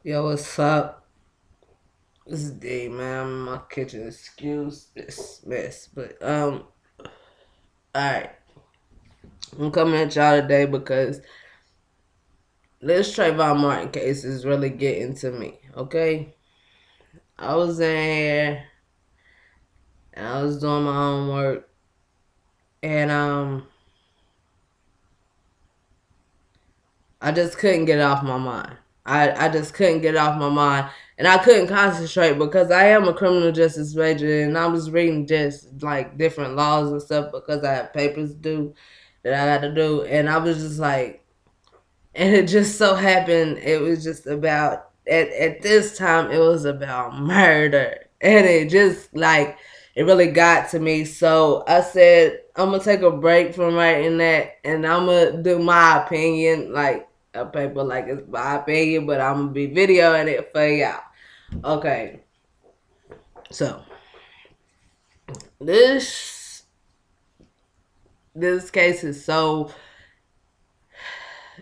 Yo, what's up? This is D, man. I'm in my kitchen. Excuse this mess, but alright. I'm coming at y'all today because this Trayvon Martin case is really getting to me. Okay, I was in here and I was doing my own work, and I just couldn't get it off my mind. I just couldn't get it off my mind. And I couldn't concentrate because I am a criminal justice major and I was reading just like different laws and stuff because I have papers due that I got to do. And I was just like, and it just so happened it was just about, at this time, it was about murder. And it just like, it really got to me. So I said, I'm going to take a break from writing that and I'm going to do my opinion, like a paper, like it's my opinion, but I'm going to be videoing it for y'all. Okay. So this case is so,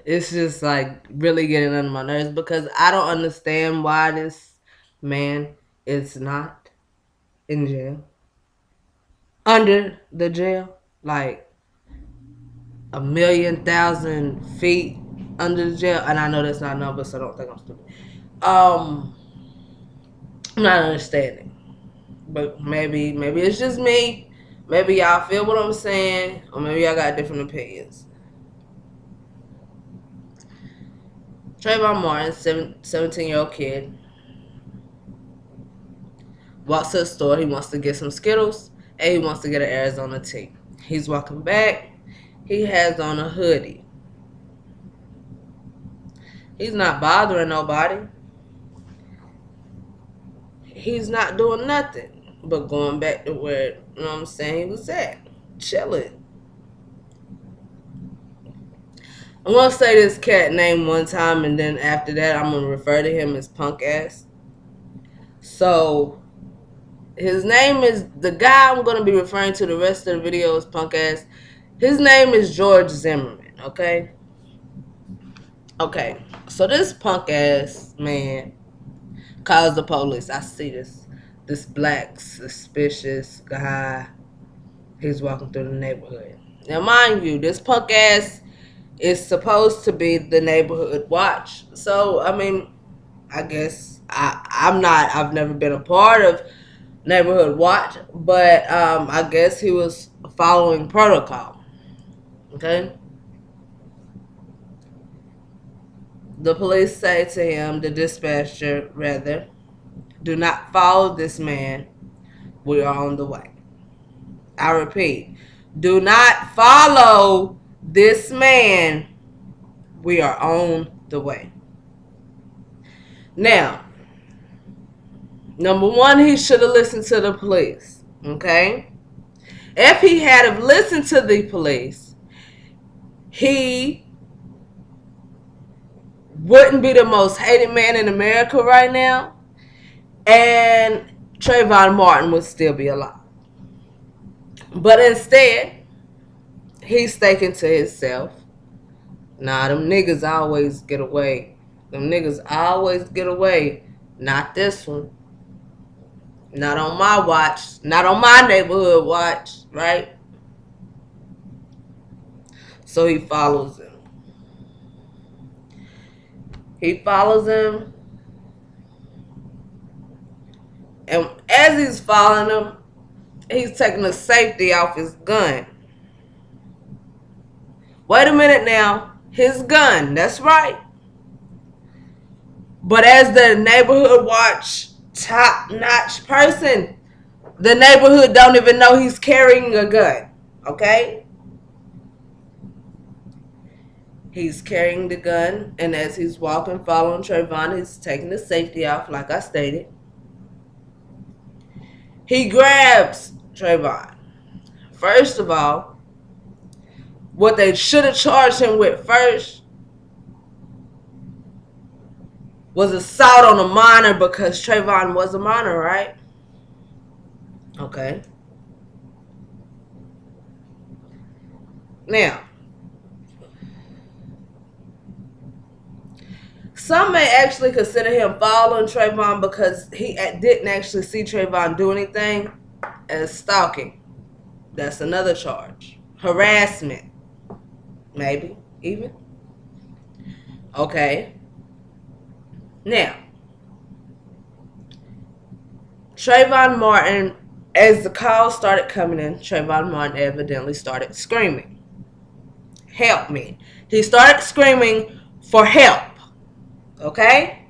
it's just like really getting under my nerves because I don't understand why this man is not in jail. Under the jail, like 1,000,000 feet under the jail, and I know that's not a number, so don't think I'm stupid. I'm not understanding, but maybe it's just me. Maybe y'all feel what I'm saying, or maybe y'all got different opinions. Trayvon Martin, 17-year-old kid, walks to the store. He wants to get some Skittles, and he wants to get an Arizona tea. He's walking back. He has on a hoodie. He's not bothering nobody. He's not doing nothing but going back to where, you know what I'm saying, he was at. Chilling. I'm going to say this cat name one time, and then after that, I'm going to refer to him as punk ass. So, his name is, the guy I'm going to be referring to the rest of the video as punk ass. His name is George Zimmerman, okay? Okay, so this punk ass man calls the police. I see this black suspicious guy. He's walking through the neighborhood. Now, mind you, this punk ass is supposed to be the neighborhood watch. So, I mean, I guess I've never been a part of neighborhood watch, but I guess he was following protocol. Okay. The police say to him, the dispatcher rather, do not follow this man. We are on the way. I repeat, do not follow this man. We are on the way. Now, number one, he should have listened to the police. Okay? If he had have listened to the police, he wouldn't be the most hated man in America right now, and Trayvon Martin would still be alive. But instead, he's thinking to himself, nah, them niggas always get away. Them niggas always get away. Not this one. Not on my watch. Not on my neighborhood watch, right? So he follows him. He follows him. And as he's following him, he's taking the safety off his gun. Wait a minute now. His gun, that's right. But as the neighborhood watch top-notch person, the neighborhood don't even know he's carrying a gun. Okay? He's carrying the gun, and as he's walking, following Trayvon, he's taking the safety off, like I stated. He grabs Trayvon. First of all, what they should have charged him with first was assault on a minor, because Trayvon was a minor, right? Okay. Now, Some may actually consider him following Trayvon because he didn't actually see Trayvon do anything, as stalking. That's another charge. Harassment, maybe, even. Okay. Now, Trayvon Martin, as the calls started coming in, Trayvon Martin evidently started screaming, "Help me." He started screaming for help. Okay?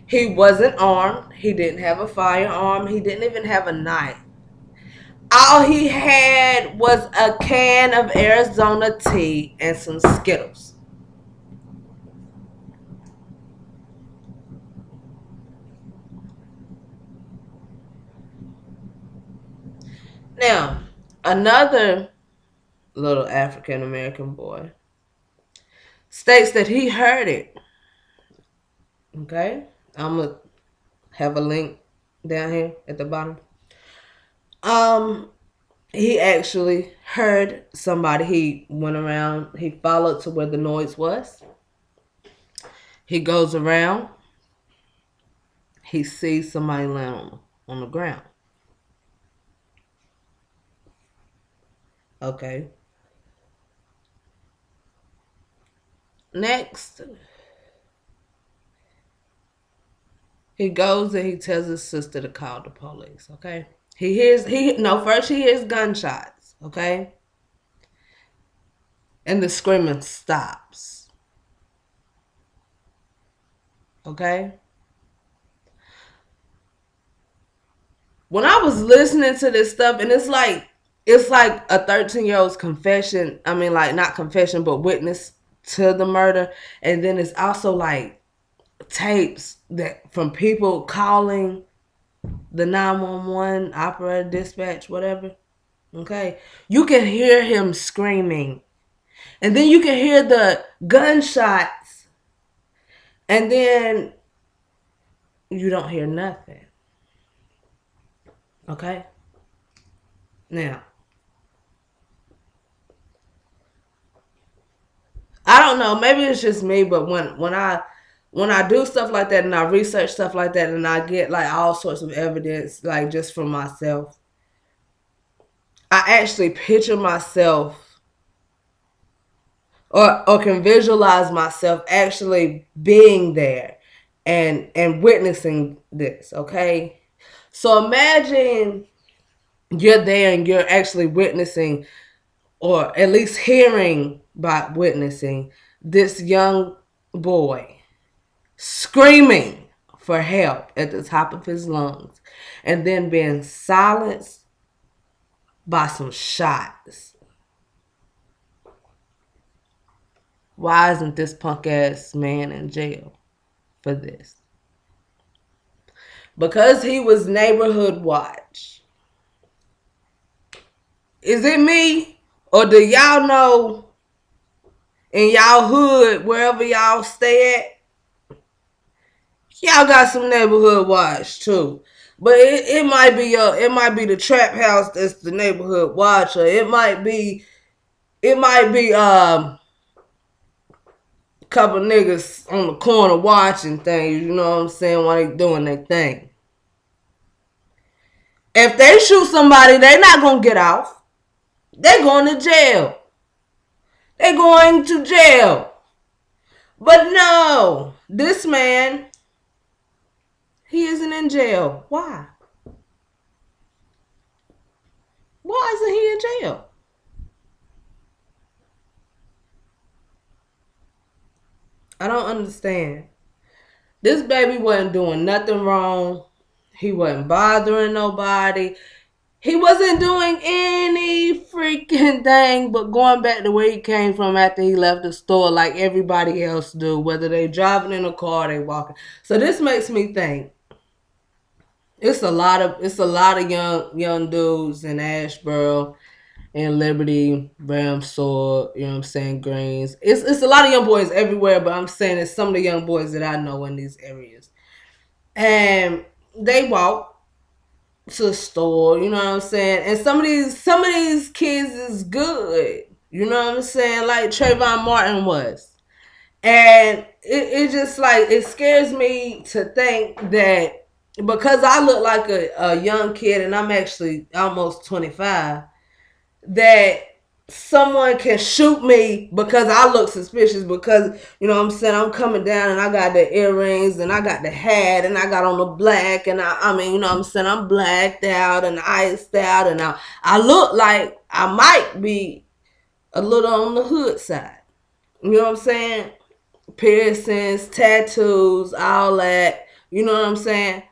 He wasn't armed. He didn't have a firearm. He didn't even have a knife. All he had was a can of Arizona tea and some Skittles. Now, another little African American boy states that he heard it. Okay? I'm going to have a link down here at the bottom. He actually heard somebody. He went around. He followed to where the noise was. He goes around. He sees somebody laying on the ground. Okay. Next, he goes and he tells his sister to call the police. Okay. First he hears gunshots. Okay. And the screaming stops. Okay. When I was listening to this stuff, and it's like a 13-year-old's confession. I mean, like, not confession, but witness to the murder. And then it's also like tapes that from people calling the 911 operator, dispatch, whatever. Okay. You can hear him screaming. And then you can hear the gunshots. And then you don't hear nothing. Okay? Now, I don't know. Maybe it's just me, but when I do stuff like that and I research stuff like that and I get like all sorts of evidence, like just from myself, I actually picture myself or can visualize myself actually being there and witnessing this, okay? So imagine you're there and you're actually witnessing, or at least hearing by witnessing, this young boy screaming for help at the top of his lungs and then being silenced by some shots. Why isn't this punk ass man in jail for this? Because he was neighborhood watch. Is it me? Or do y'all know in y'all hood, wherever y'all stay at, y'all got some neighborhood watch too? But it might be the trap house that's the neighborhood watch, or it might be a couple niggas on the corner watching things, you know what I'm saying, while they doing their thing. If they shoot somebody, they're not gonna get off. They're going to jail. They're going to jail. But no, this man, he isn't in jail. Why? Why isn't he in jail? I don't understand. This baby wasn't doing nothing wrong. He wasn't bothering nobody. He wasn't doing any freaking thing but going back to where he came from after he left the store like everybody else do, whether they driving in a car or they walking. So this makes me think it's a lot of young dudes in Asheboro and Liberty, Ramsor, you know what I'm saying, Greens. It's a lot of young boys everywhere, but I'm saying it's some of the young boys that I know in these areas. And they walk to the store, you know what I'm saying? And some of these kids is good. You know what I'm saying? Like Trayvon Martin was. And it just like, it scares me to think that because I look like a young kid and I'm actually almost 25, that someone can shoot me because I look suspicious, because you know what I'm saying, I'm coming down and I got the earrings and I got the hat and I got on the black, and I mean, you know what I'm saying, I'm blacked out and iced out, and I look like I might be a little on the hood side. You know what I'm saying? Piercings, tattoos, all that. You know what I'm saying?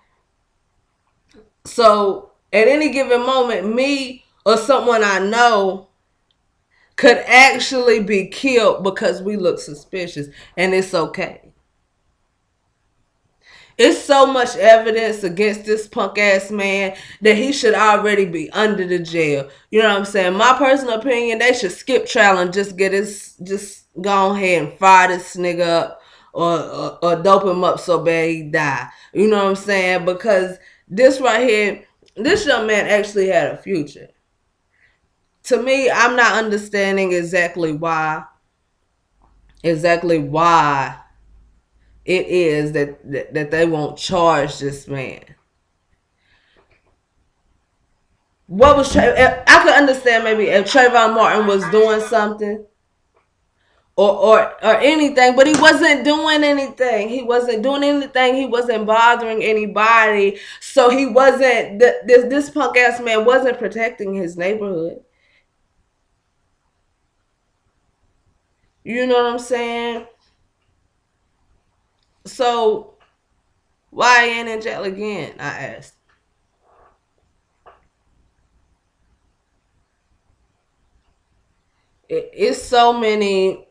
So at any given moment, me or someone I know could actually be killed because we look suspicious, and it's okay. It's so much evidence against this punk ass man that he should already be under the jail. You know what I'm saying? My personal opinion, they should skip trial and just go ahead and fire this nigga up, or dope him up so bad he die. You know what I'm saying? Because this right here, this young man actually had a future. To me, I'm not understanding exactly why it is that they won't charge this man. What was I could understand maybe if Trayvon Martin was doing something, or anything, but he wasn't doing anything. He wasn't doing anything. He wasn't bothering anybody. So he wasn't, this punk ass man wasn't protecting his neighborhood. You know what I'm saying? So why ain't in jail again? I asked. It's so many.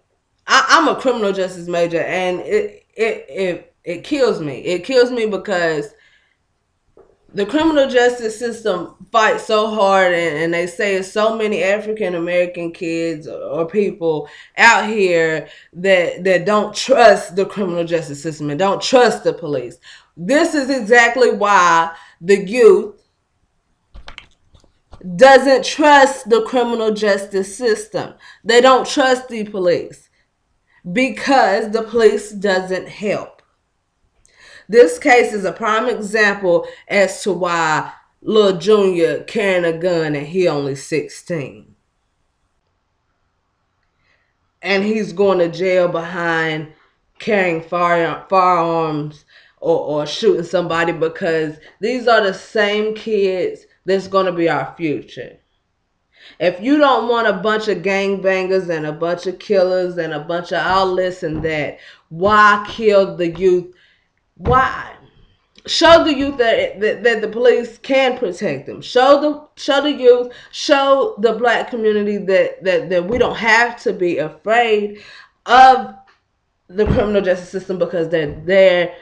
I'm a criminal justice major, and it kills me. It kills me because the criminal justice system fights so hard, and they say it's so many African American kids or people out here that don't trust the criminal justice system and don't trust the police. This is exactly why the youth doesn't trust the criminal justice system. They don't trust the police because the police doesn't help. This case is a prime example as to why Lil Junior carrying a gun and he only 16. And he's going to jail behind carrying firearms, or shooting somebody, because these are the same kids that's going to be our future. If you don't want a bunch of gangbangers and a bunch of killers and a bunch of all this and that, why kill the youth? Why? Show the youth that the police can protect them. Show the youth, show the black community that we don't have to be afraid of the criminal justice system, because they're there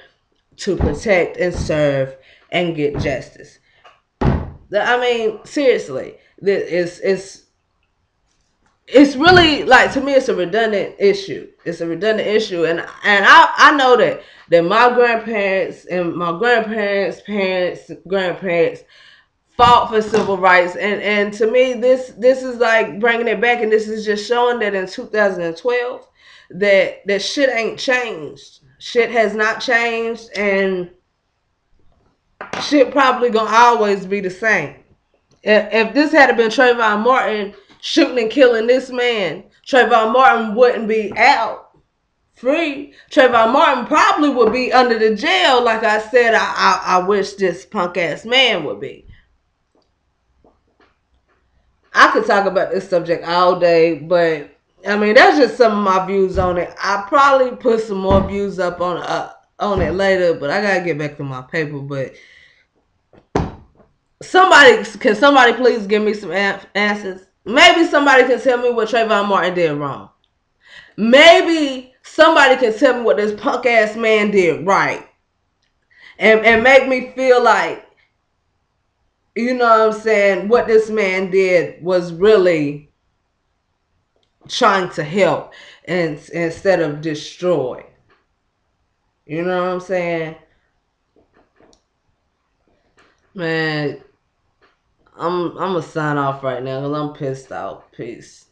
to protect and serve and get justice. I mean, seriously, it's really, like, to me, it's a redundant issue. It's a redundant issue, and I know that my grandparents and my grandparents' parents, grandparents fought for civil rights, and to me, this is like bringing it back, and this is just showing that in 2012 that shit ain't changed. Shit has not changed, and shit probably gonna always be the same. If this had been Trayvon Martin shooting and killing this man, Trayvon Martin wouldn't be out free. Trayvon Martin probably would be under the jail, like I said, I wish this punk ass man would be. I could talk about this subject all day, but I mean, that's just some of my views on it. I'll probably put some more views up on it later, but I gotta get back to my paper. But can somebody please give me some answers? Maybe somebody can tell me what Trayvon Martin did wrong. Maybe somebody can tell me what this punk ass man did right, and make me feel like, you know what I'm saying, what this man did was really trying to help, and instead of destroy. You know what I'm saying? Man, I'm gonna sign off right now because I'm pissed off. Peace.